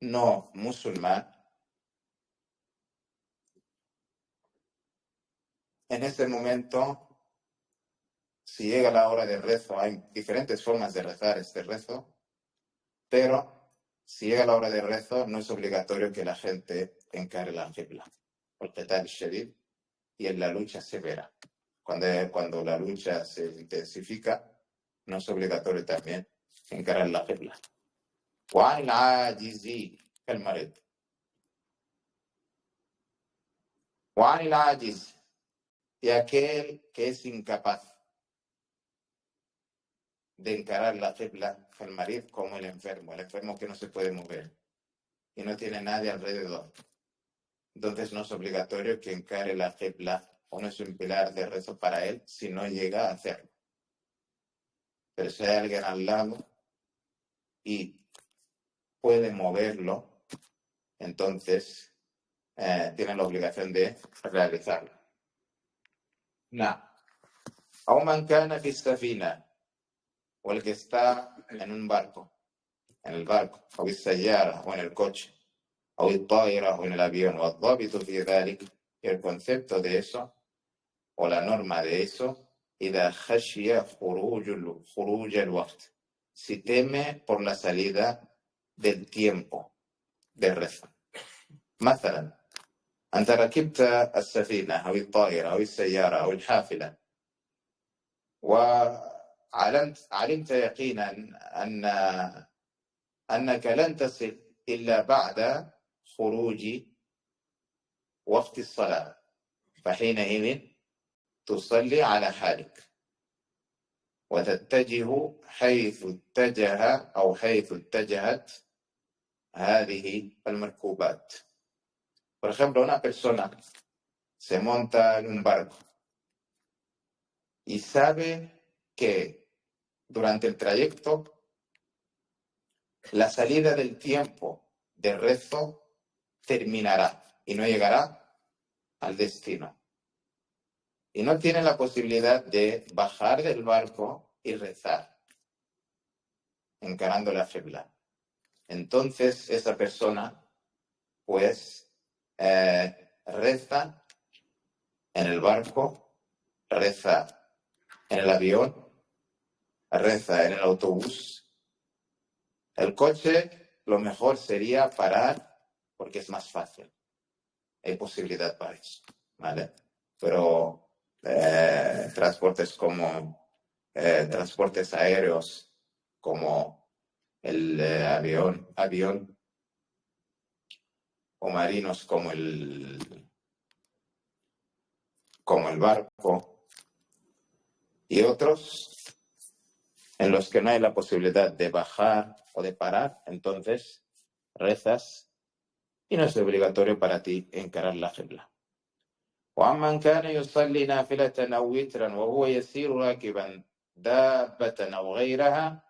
no musulmán, en ese momento, si llega la hora de rezo, hay diferentes formas de rezar este rezo, pero si llega la hora de rezo, no es obligatorio que la gente encare la qibla, porque está el shadid, y en la lucha severa. Cuando la lucha se intensifica, no es obligatorio también encarar la qibla. وعن العاجز كالمريض. وعن العاجز, y aquel que es incapaz de encarar la qibla, كالمريض, como el enfermo que no se puede mover y no tiene nadie alrededor. Entonces no es obligatorio que encare la qibla, o no es un pilar de rezo para él si no llega a hacerlo. Pero si hay alguien al lado y puede moverlo, entonces tiene la obligación de realizarlo. No. أو من كان في السفينة, o el que está en un barco. en el barco, أو السيارة o en el coche, أو الطائرة o en el avión, والضابط في ذلك, el concepto de eso o la norma de eso, إذا خشي خروج الوقت, si teme por la salida del tiempo de rezo. مثلا أنت ركبت السفينة أو الطائرة أو السيارة أو الحافلة وعلمت يقينا أنك لن تصل إلا بعد خروج وقت الصلاة، فحينئذ تصلي على حالك وتتجه حيث اتجه أو حيث اتجهت هذه المركوبات. Por ejemplo, una persona se monta en un barco y sabe que durante el trayecto la salida del tiempo de rezo terminará y no llegará al destino. Y no tiene la posibilidad de bajar del barco y rezar, encarando la qibla. Entonces esa persona, pues, reza en el barco, reza en el avión, reza en el autobús. El coche, lo mejor sería parar porque es más fácil. Hay posibilidad para eso, ¿vale? Pero transportes transportes aéreos como el avión o marinos como el barco y otros en los que no hay la posibilidad de bajar o de parar, entonces rezas y no es obligatorio para ti encarar la qibla. وَعَمَّنْ كَانَ يُصَلِّي نَافِلَةً أَوْ وِتْرًا وَهُوَ يَسِيرُ راكبا دابة أو غيرها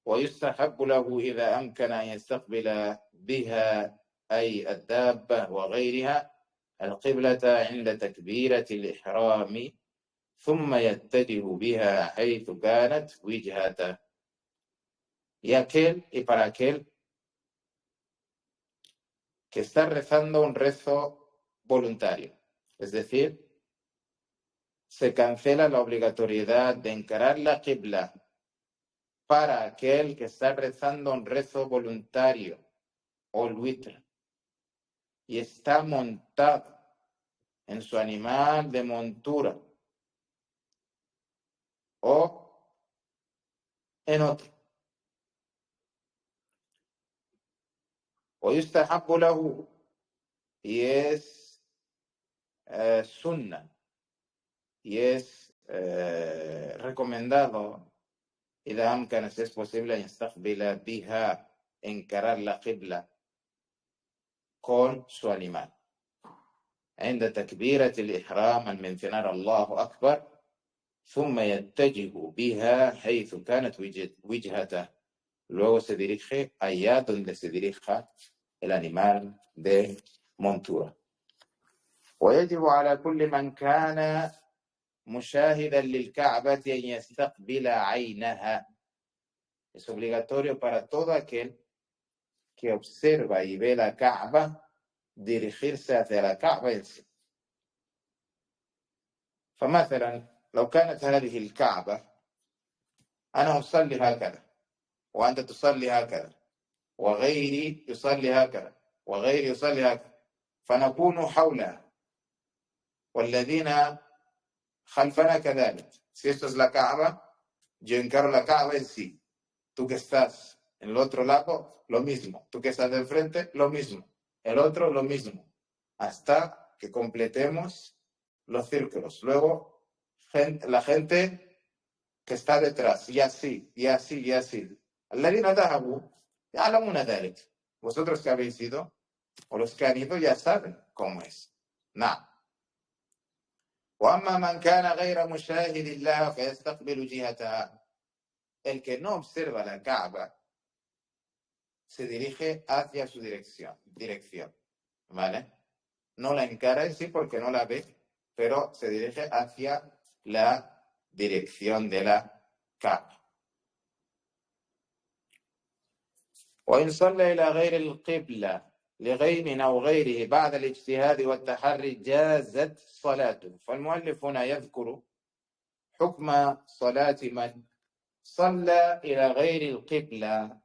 ويستحب له إذا أمكن أن يستقبل بها أي الدابة وغيرها القبلة عند تكبيرة الإحرام ثم يتجه بها حيث كانت وجهته. Y para aquel que está rezando un rezo voluntario, es decir, se cancela la obligatoriedad de encarar la qibla para aquel que está rezando un rezo voluntario o el witr y está montado en su animal de montura o en otro. O yustahabbu lahu, y es sunna, y es recomendado, إذا أمكن si es posible أن يستقبل بها, encarar la qibla con su animal. عند تكبيرة الإحرام al mencionar الله أكبر ثم يتجه بها حيث كانت وجهته, luego se dirige allá donde se dirija el animal de montura. ويجب على كل من كان مشاهدا للكعبة أن يستقبل عينها. Es obligatorio para todo aquel que observa y ve la Kaaba dirigirse hacia la Kaaba en sí. فمثلا لو كانت هذه الكعبة أنا أصلي هكذا وأنت تصلي هكذا وغيري يصلي هكذا وغيري يصلي هكذا فنكون حولها والذين خلفنا كذلك. Si esto es la Kaaba, yo encaro la Kaaba en sí. Tú que estás en el otro lado, lo mismo. Tú que estás de enfrente, lo mismo. El otro, lo mismo. Hasta que completemos los círculos. Luego, la gente que está detrás, y así, y así, y así. الذين ذهبوا يعلمون ذلك. Vosotros que habéis ido, o los que han ido, ya saben cómo es. نعم. وأما من كان غير مشاهد الله فيستقبل جهتها. El que no observa la Kaaba se dirige hacia su dirección, ¿vale? No la encara en sí porque no la ve, pero se dirige hacia la dirección de la Kaaba. وإن صلى إلى غير القبلة لغيم أو غيره بعد الاجتهاد والتحري جازت صلاته. فالمؤلف هنا يذكر حكم صلاة من صلى إلى غير القبلة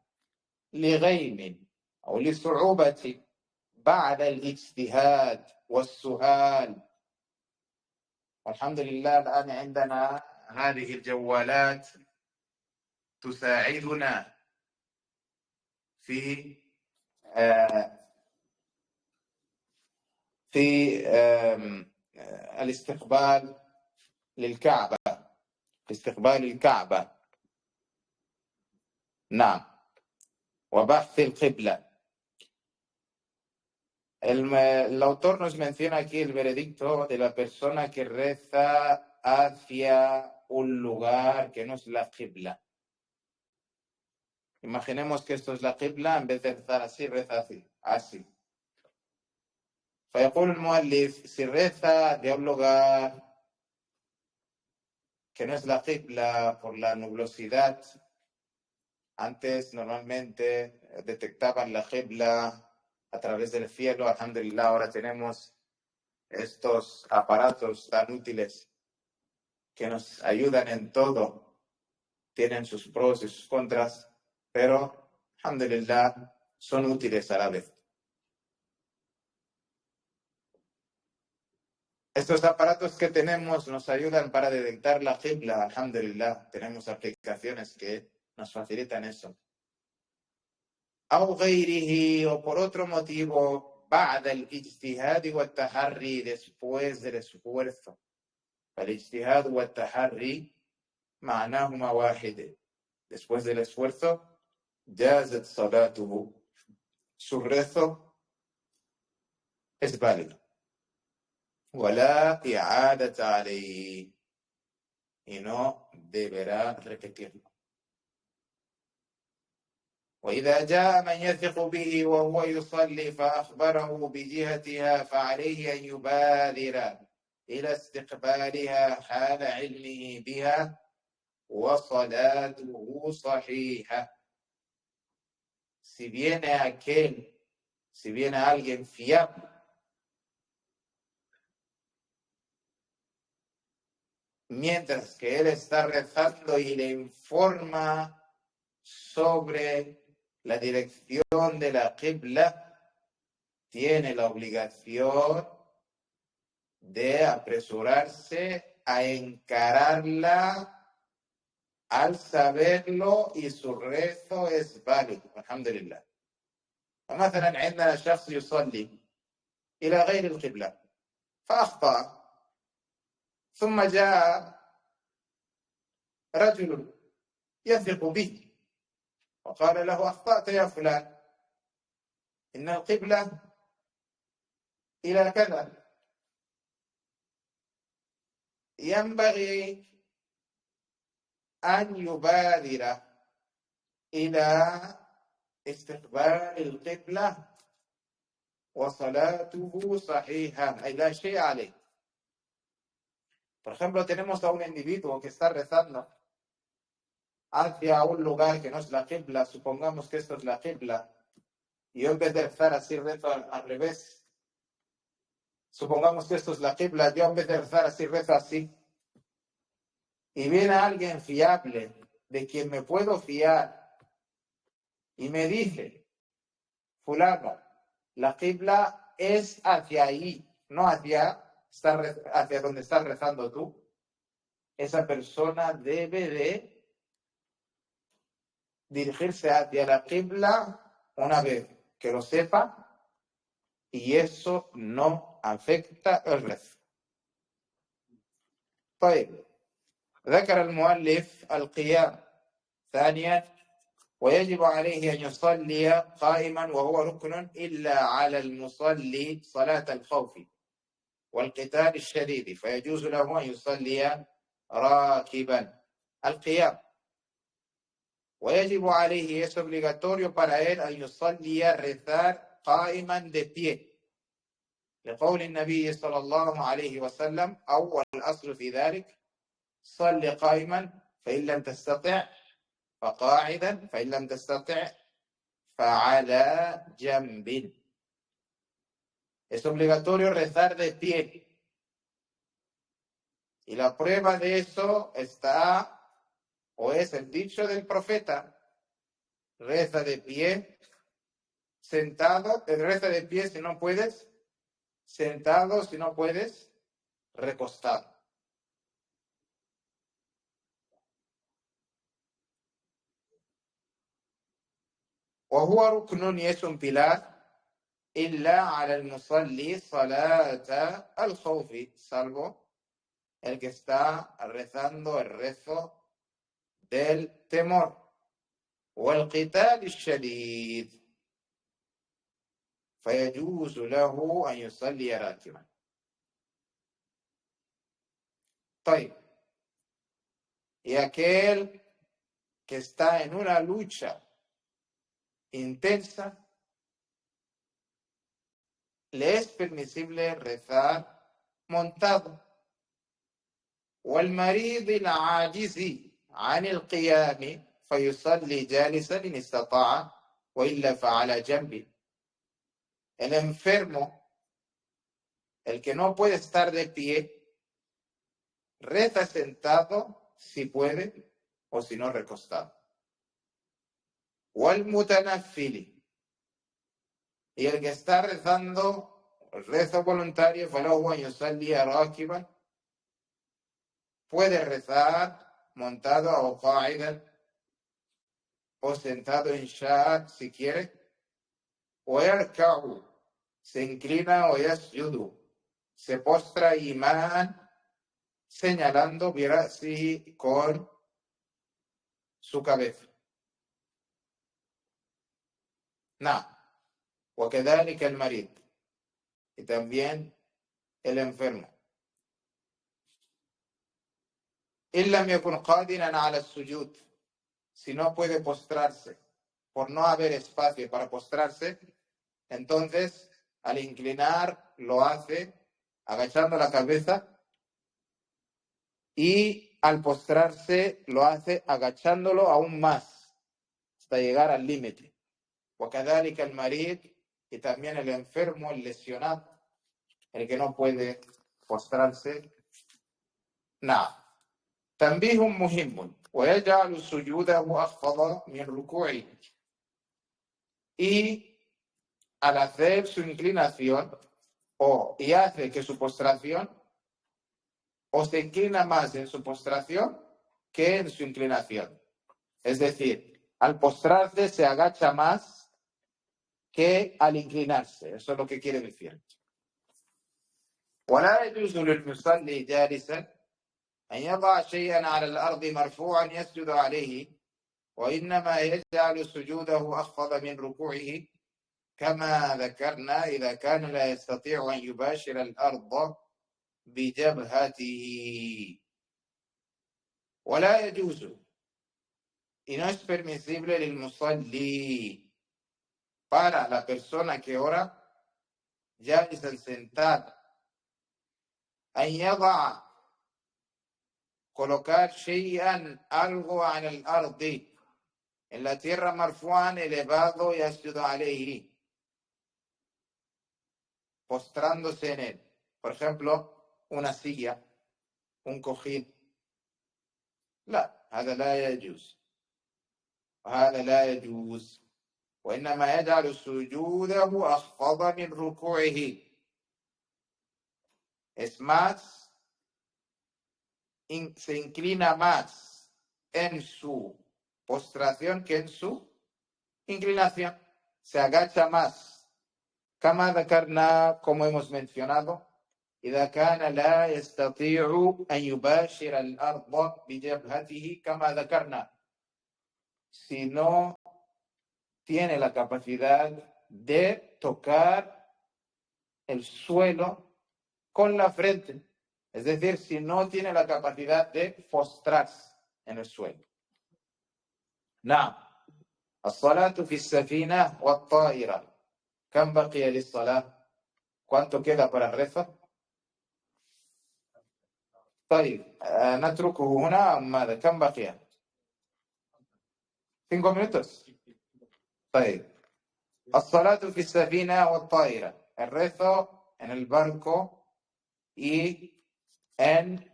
لغيم أو لصعوبة بعد الاجتهاد والسؤال. والحمد لله الآن عندنا هذه الجوالات تساعدنا في الاستقبال للكعبة، استقبال الكعبة، نعم، وبحث القبلة. El autor nos menciona aquí el veredicto de la persona que reza hacia un lugar que no es la qibla. Imaginemos que esto es la qibla, en vez de rezar así, reza así, así. فيقول المؤلف, si reza de un lugar que no es la qibla por la nublosidad, antes normalmente detectaban la qibla a través del cielo, alhamdulillah, ahora tenemos estos aparatos tan útiles que nos ayudan en todo, tienen sus pros y sus contras, pero alhamdulillah son útiles a la vez. Estos aparatos que tenemos nos ayudan para detectar la qibla, alhamdulillah, tenemos aplicaciones que nos facilitan eso. أو غيره, o por otro motivo, بعد الاجتهاد والتحري, después del esfuerzo. فالاجتهاد والتحري معناهما واحد. Después del esfuerzo, جازت صلاته, su rezo es válido. ولا إعادة عليه, y no deberá repetirlo. وإذا جاء من يثق به وهو يصلي فأخبره بجهتها فعليه أن يبادر إلى استقبالها حال علمه بها وصلاته صحيحة. Si viene alguien fiable mientras que él está rezando y le informa sobre la dirección de la qibla, tiene la obligación de apresurarse a encararla al saberlo y su rezo es válido, alhamdulillah. فمثلا عندنا شخص يصلي إلى غير القبلة فأخطأ، ثم جاء رجل يثق به وقال له أخطأت يا فلان، إن القبلة إلى كذا. ينبغي أن يبادر إلى استقبال القبلة وصلاته صحيحة، أي لا شيء عليه. Por ejemplo, tenemos a un individuo que está rezando hacia un lugar que no es la qibla, supongamos que esto es la qibla, y yo en vez de rezar así rezo al revés. Supongamos que esto es la qibla, yo en vez de rezar así rezo así. Y viene alguien fiable, de quien me puedo fiar, y me dice, fulano, la qibla es hacia ahí, no hacia donde estás rezando tú. Esa persona debe de dirigirse hacia la qibla una vez que lo sepa, y eso no afecta el rezo. طيب, ذكر المؤلف القيام ثانيا، ويجب عليه أن يصلي قائما وهو ركن إلا على المصلي صلاة الخوف والقتال الشديد فيجوز له أن يصلي راكبا. القيام, ويجب عليه, es obligatorio para él أن يصلي rezar قائما de pie لقول النبي صلى الله عليه وسلم أو الأصل في ذلك صل قائما فإن لم تستطع فقاعدا فإن لم تستطع فعلى جنب. Es obligatorio rezar de pie. Y la prueba de eso está, o es el dicho del profeta: reza de pie, sentado, reza de pie si no puedes, sentado si no puedes, recostado. وهو ركن, y es un pilar, إلا على المصلي صلاة الخوف, salvo el que está rezando el rezo del temor. والقتال الشديد, فيجوز له أن يصلي راكبا. طيب, y aquel que está en una lucha intensa, le es permisible rezar montado. والمريض العاجز عن القيام فيصلي جالسا إن استطاع وإلا فعلى جنب. El enfermo, el que no puede estar de pie, reza sentado si puede o si no recostado. والمتنفل, y el que está rezando el rezo voluntario, فله أن يصلي راكبا, puede rezar montado o قاعدا o sentado en shad si quiere. ويركع, se inclina, o يسجد, se postra, imán, señalando برأسه, con su cabeza. نعم. وكذلك المريض, y también el enfermo. إن لم يكن قادرا على السجود, si no puede postrarse, por no haber espacio para postrarse, entonces al inclinar lo hace agachando la cabeza, y al postrarse lo hace agachándolo aún más hasta llegar al límite. وكذلك المريض, y también el enfermo, el lesionado, el que no puede postrarse. نعم. تنبيه مهم, ويجعل سجوده أخفض من ركوعه, y al hacer su inclinación, y hace que su postración, o se inclina más en su postración que en su inclinación. Es decir, al postrarse se agacha más que al inclinarse. Eso es lo que quiere decir. ولا يجوز للمصلي جالسا أن يضع شيئا على الأرض مرفوعا يسجد عليه, وإنما يجعل سجوده أخفض من ركوعه كما ذكرنا إذا كان لا يستطيع أن يباشر الأرض بجبهته. ولا يجوز, y no es permisible للمصلي, para la persona que ora, جالسا sentada, أن يضع, colocar شيئا, algo en el ardi, en la tierra, marfuan, elevado, يسجد عليه, postrándose en él. Por ejemplo, una silla, un cojín. لا, هذا لا يجوز, وهذا لا يجوز. وإنما يجعل سجوده أخفض من ركوعه. Es más, se inclina más en su postración que en su inclinación. Se agacha más. كما ذكرنا, como hemos mencionado, إذا كان لا يستطيع أن يباشر الأرض بجبهته كما ذكرنا, si no tiene la capacidad de tocar el suelo con la frente, es decir, si no tiene la capacidad de postrarse en el suelo. نعم. الصلاة في السفينة والطائرة, كم بقي للصلاة? ¿Cuánto queda para el rezo? طيب, نتركه هنا. ماذا, كم بقي؟ 5 minutos. طيب, الصلاة في السفينة والطائرة, el rezo en el barco y en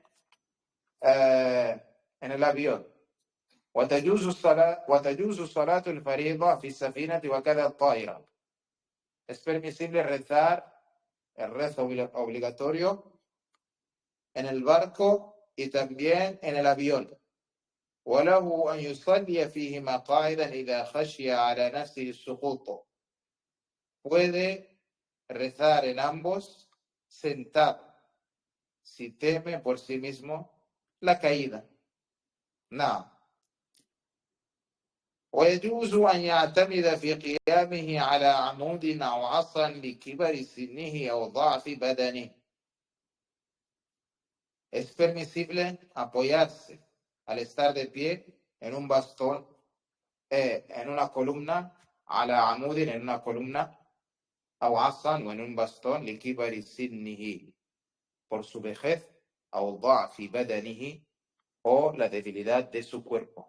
el avión. وتجوز الصلاة الفريضة في السفينة وكذا الطائرة. Es permisible rezar el rezo obligatorio en el barco y también en el avión. وله أن يصلي فيهما قاعدا إذا خشي على نفسه السقوط. Puede rezar en ambos sentado si teme por sí mismo la caída. نعم. ويجوز أن يعتمد في قيامه على عمود أو عصا لكبر سنه أو ضعف بدنه. Es permisible apoyarse al estar de pie en un bastón, en una columna, على عمود, en una columna, أو عصا, o en un bastón, لكبر سنه, por su vejez, أو ضعف بدنه, o la debilidad de su cuerpo.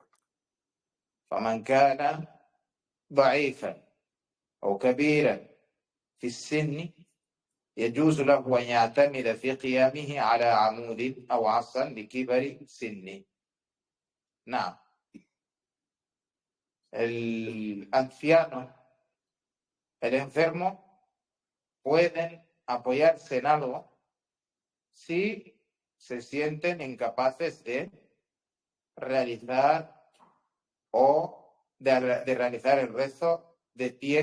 فمن كان ضعيفا أو كبيرا في السن يجوز له أن يعتمد في قيامه على عمود أو عصا لكبر سنه. نعم. El anciano, el enfermo, pueden apoyarse en algo si se sienten incapaces de realizar de realizar el rezo de pie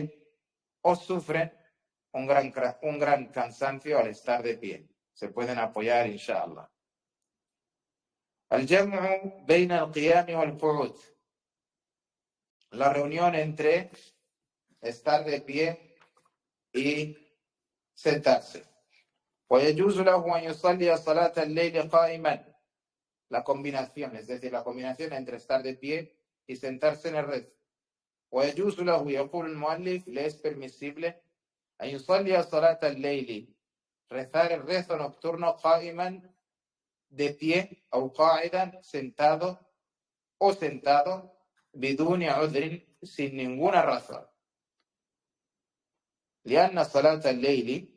o sufren un gran cansancio al estar de pie. Se pueden apoyar, inshallah. الجمع بين القيام والقعود. La reunión entre estar de pie y sentarse. ويجوز له أن يصلي صلاة الليل قائما. La combinación, es decir, la combinación entre estar de pie y sentarse en el rezo. ويجوز له, يقول المؤلف, le es permisible أن يصلي صلاة الليل, rezar el rezo nocturno قائما, de pie, أو قاعدا, sentado o sentado, بدون عذر, sin ninguna razón. لأن صلاة الليل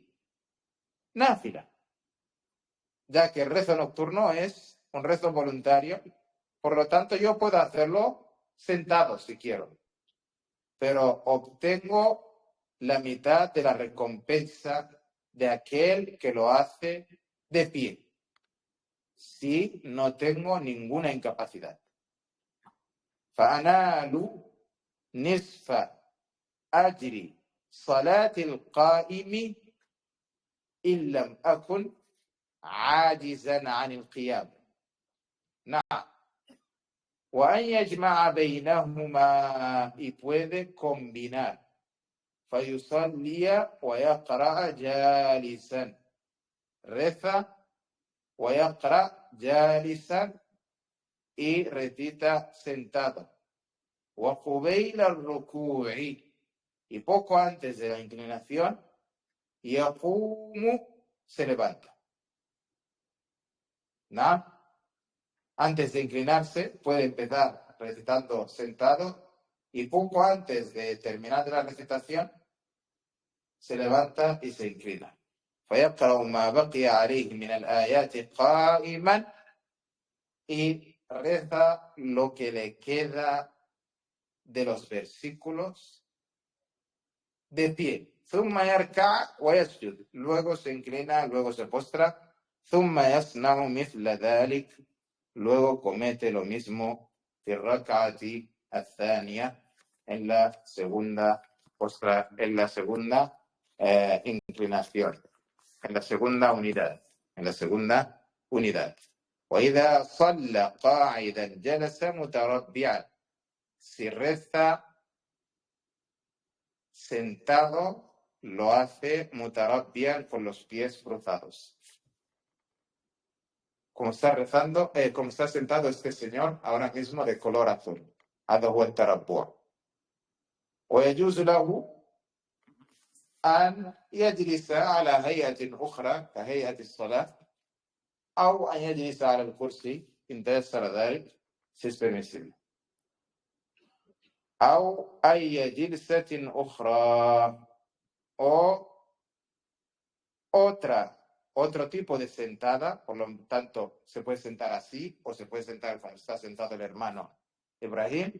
نافلة, ya que el rezo nocturno es un rezo voluntario, por lo tanto yo puedo hacerlo sentado si quiero, pero obtengo la mitad de la recompensa de aquel que lo hace de pie, si no tengo ninguna incapacidad. فأنال نصف أجر صلاة القائم إن لم أكن عاجزا عن القيام. نعم. وأن يجمع بينهما, y puede combinar, فيصلي ويقرأ جالسا, reza ويقرأ جالسا, y recita sentado, وقبيل الركوع, y poco antes de la inclinación, يقوم, se levanta. ¿No? Antes de inclinarse puede empezar recitando sentado y poco antes de terminar la recitación se levanta y se inclina. فيقرأ ما بقي عليه من الآيات قائما, y reza lo que le queda de los versículos de pie. ثم يركع ويسجد, luego se inclina, luego se postra. ثم يصنع مثل ذلك, luego comete lo mismo في الركعة الثانية, en la segunda postra, en la segunda inclinación, en la segunda unidad. وإذا صلى قاعدا جلس متربعا, si reza sentado lo hace mutarabbian, con los pies cruzados. Como está rezando, como está sentado este señor ahora mismo de color azul. هذا هو التربع. ويجوز له أن يجلس على هيئة أخرى كهيئة الصلاة, أو أن يجلس على الكرسي إن تيسر ذلك, si es permisible. أو أي جلسة أخرى o otro tipo de sentada, por lo tanto se puede sentar así o se puede sentar cuando está sentado el hermano Ibrahim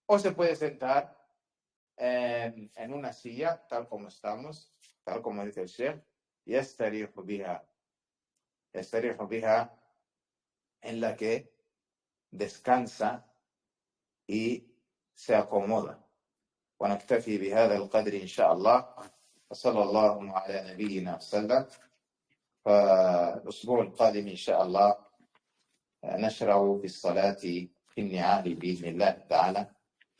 o se puede sentar en una silla tal como estamos, tal como dice el Sheikh, yastarihu biha, en la que descansa y se acomoda. ونكتفي بهذا القدر إن شاء الله وصلى الله على نبينا وسلم. فالأسبوع القادم إن شاء الله نشرع في الصلاة في النعال بإذن الله تعالى.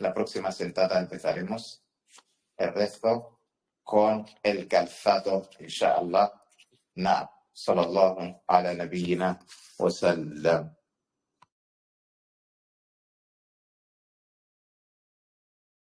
La próxima sentada empezaremos el resto con el calzado إن شاء الله. نعم. صلى الله على نبينا وسلم.